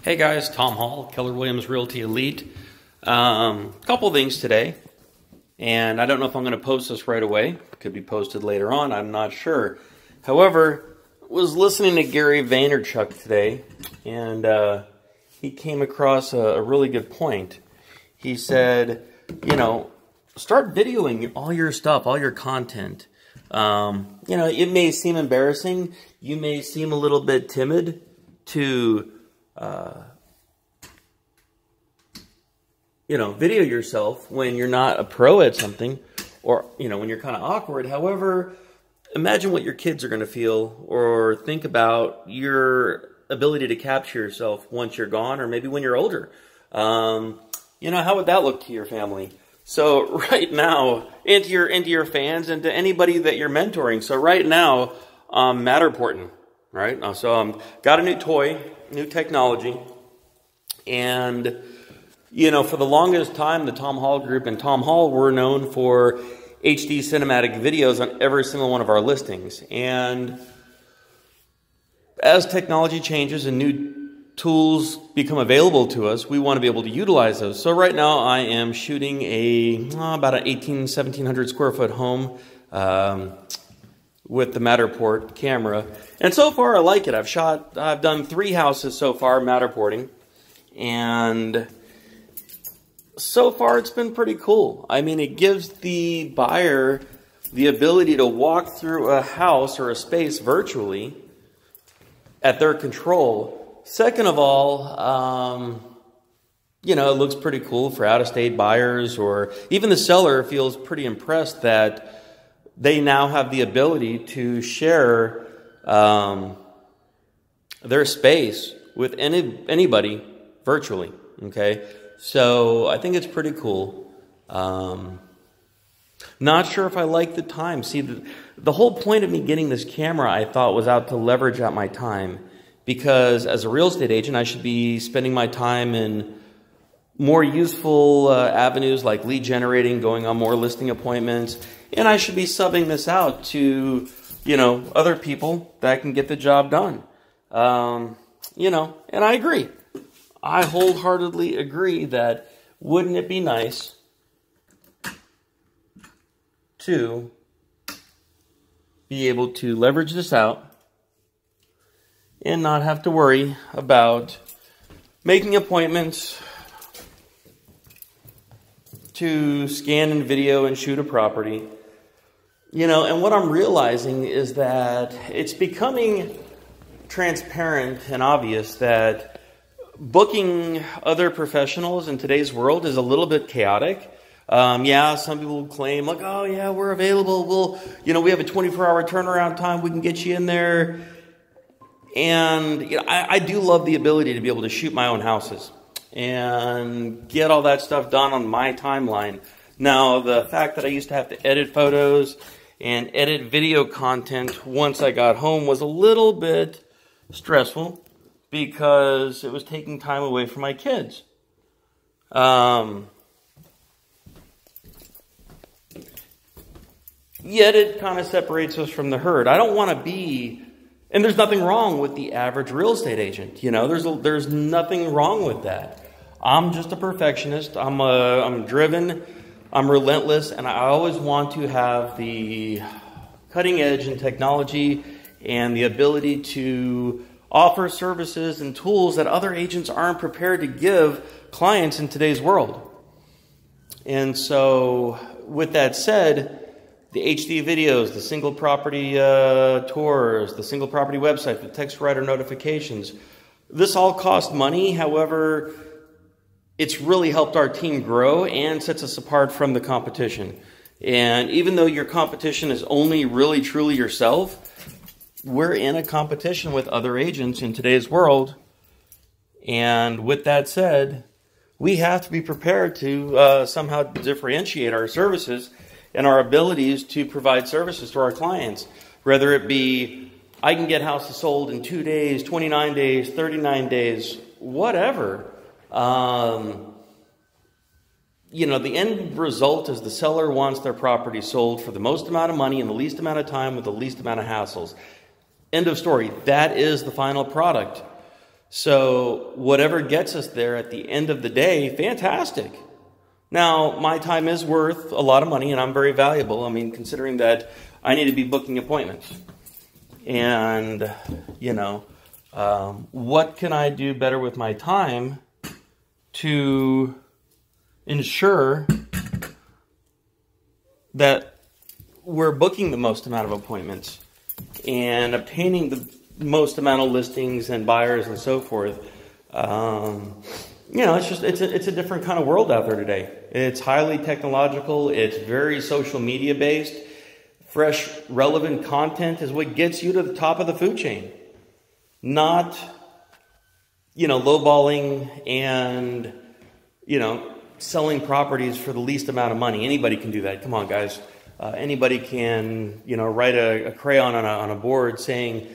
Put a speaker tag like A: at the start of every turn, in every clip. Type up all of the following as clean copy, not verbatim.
A: Hey guys, Tom Hall, Keller Williams Realty Elite. Couple things today, and I don't know if I'm going to post this right away. It could be posted later on, I'm not sure. However, was listening to Gary Vaynerchuk today, and he came across a really good point. He said, start videoing all your stuff, all your content. It may seem embarrassing. You may seem a little bit timid to video yourself when you're not a pro at something, or, when you're kind of awkward. However, imagine what your kids are going to feel or think about your ability to capture yourself once you're gone, or maybe when you're older. How would that look to your family? So right now, into your fans and to anybody that you're mentoring. So right now, Matterporting, right? So got a new toy, new technology, and for the longest time, the Tom Hall Group and Tom Hall were known for HD cinematic videos on every single one of our listings. And as technology changes and new tools become available to us, we want to be able to utilize those. So right now, I am shooting about an 1,700 square foot home with the Matterport camera. And so far, I like it. I've done 3 houses so far, Matterporting. And so far, it's been pretty cool. I mean, it gives the buyer the ability to walk through a house or a space virtually at their control. Second of all, it looks pretty cool for out-of-state buyers, or even the seller feels pretty impressed that they now have the ability to share their space with anybody virtually, okay? So I think it's pretty cool. Not sure if I like the time. See, the whole point of me getting this camera, I thought, was out to leverage out my time. Because as a real estate agent, I should be spending my time in more useful avenues like lead generating, going on more listing appointments. And I should be subbing this out to, other people that can get the job done. And I agree. I wholeheartedly agree that wouldn't it be nice to be able to leverage this out and not have to worry about making appointments to scan and video and shoot a property. And what I'm realizing is that it's becoming transparent and obvious that booking other professionals in today's world is a little bit chaotic. Some people claim like, oh yeah, we're available. We have a 24-hour turnaround time. We can get you in there. And I do love the ability to be able to shoot my own houses and get all that stuff done on my timeline. Now, the fact that I used to have to edit photos and edit video content once I got home was a little bit stressful, because it was taking time away from my kids. Yet it kind of separates us from the herd. I don't want to be, and there's nothing wrong with the average real estate agent. There's nothing wrong with that. I'm just a perfectionist. I'm driven. I'm relentless, and I always want to have the cutting edge in technology and the ability to offer services and tools that other agents aren't prepared to give clients in today's world. And so, with that said, the HD videos, the single property tours, the single property website, the text writer notifications, this all costs money. However, it's really helped our team grow and sets us apart from the competition. And even though your competition is only really truly yourself, we're in a competition with other agents in today's world. And with that said, we have to be prepared to somehow differentiate our services and our abilities to provide services to our clients. Whether it be, I can get houses sold in 2 days, 29 days, 39 days, whatever. The end result is the seller wants their property sold for the most amount of money in the least amount of time with the least amount of hassles. End of story. That is the final product. So whatever gets us there at the end of the day, fantastic. Now, my time is worth a lot of money, and I'm very valuable. I mean, considering that I need to be booking appointments. And, what can I do better with my time to ensure that we're booking the most amount of appointments and obtaining the most amount of listings and buyers and so forth? It's a different kind of world out there today. It's highly technological. It's very social media based. Fresh, relevant content is what gets you to the top of the food chain. Not, lowballing and, selling properties for the least amount of money. Anybody can do that. Come on, guys. Anybody can, write a crayon on a board saying,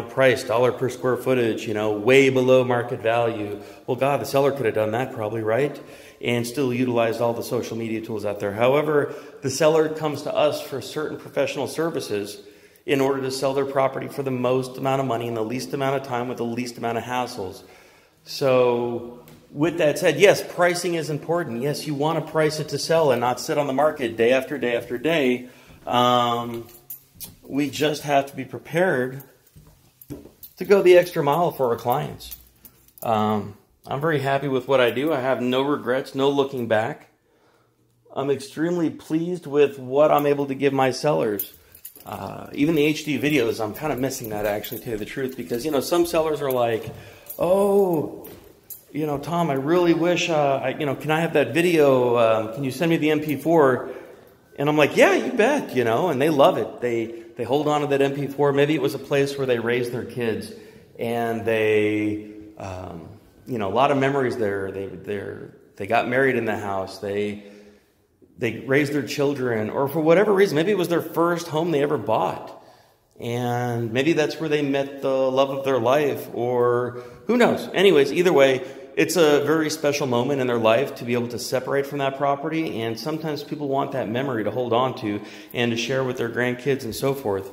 A: price, dollar per square footage, way below market value. Well, God, the seller could have done that probably, right? And still utilized all the social media tools out there. However, the seller comes to us for certain professional services in order to sell their property for the most amount of money in the least amount of time with the least amount of hassles. So with that said, yes, pricing is important. Yes, you want to price it to sell and not sit on the market day after day after day. We just have to be prepared to go the extra mile for our clients. I'm very happy with what I do. I have no regrets, no looking back. I'm extremely pleased with what I'm able to give my sellers. Even the HD videos, I'm kind of missing that, actually, to tell you the truth, because, some sellers are like, oh, Tom, I really wish, can I have that video? Can you send me the MP4? And I'm like, yeah, you bet, and they love it. They hold on to that MP4. Maybe it was a place where they raised their kids, and they, a lot of memories there. They got married in the house. They raised their children, or for whatever reason, maybe it was their first home they ever bought. And maybe that's where they met the love of their life, or who knows. Anyways, either way, it's a very special moment in their life to be able to separate from that property. And sometimes people want that memory to hold on to and to share with their grandkids and so forth.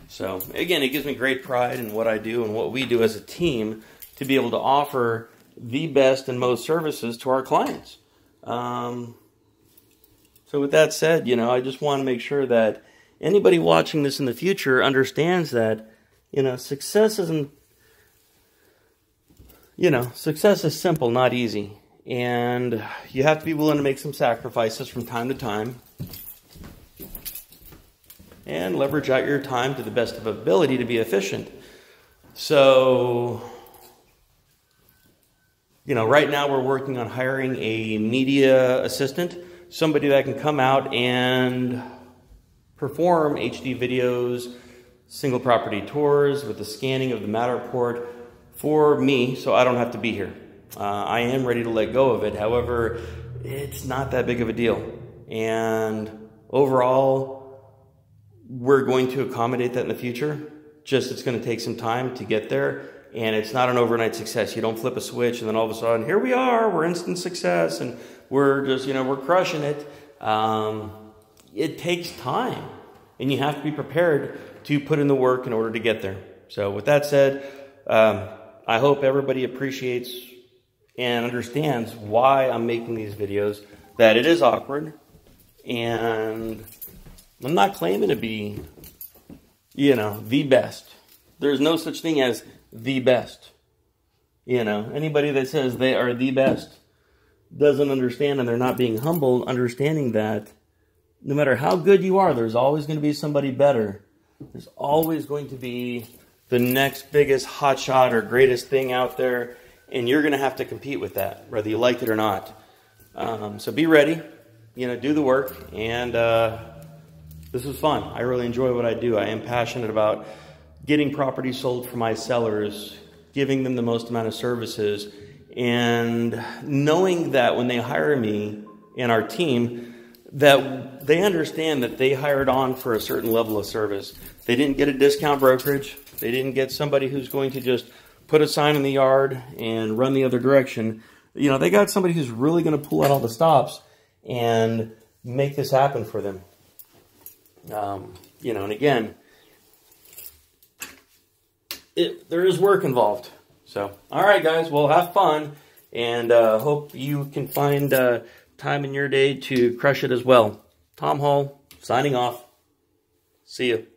A: So again, it gives me great pride in what I do and what we do as a team to be able to offer the best and most services to our clients. So with that said, I just want to make sure that anybody watching this in the future understands that, success isn't, success is simple, not easy. And you have to be willing to make some sacrifices from time to time and leverage out your time to the best of ability to be efficient. So, right now we're working on hiring a media assistant, somebody that can come out and perform HD videos, single property tours with the scanning of the Matterport for me, so I don't have to be here. I am ready to let go of it. However, it's not that big of a deal. And overall, we're going to accommodate that in the future. Just it's going to take some time to get there. And it's not an overnight success. You don't flip a switch and then all of a sudden, here we are, we're instant success, and we're just, we're crushing it. It takes time, and you have to be prepared to put in the work in order to get there. So with that said, I hope everybody appreciates and understands why I'm making these videos, that it is awkward, and I'm not claiming to be, the best. There's no such thing as the best. Anybody that says they are the best doesn't understand, and they're not being humble, understanding that no matter how good you are, there's always going to be somebody better. There's always going to be the next biggest hotshot or greatest thing out there, and you're going to have to compete with that, whether you like it or not. So be ready, do the work, and this is fun. I really enjoy what I do. I am passionate about getting property sold for my sellers, giving them the most amount of services, and knowing that when they hire me and our team, that they understand that they hired on for a certain level of service. They didn't get a discount brokerage. They didn't get somebody who's going to just put a sign in the yard and run the other direction. They got somebody who's really going to pull out all the stops and make this happen for them. And again, there is work involved. So, all right, guys, well, have fun, and hope you can find time in your day to crush it as well. Tom Hall, signing off. See you.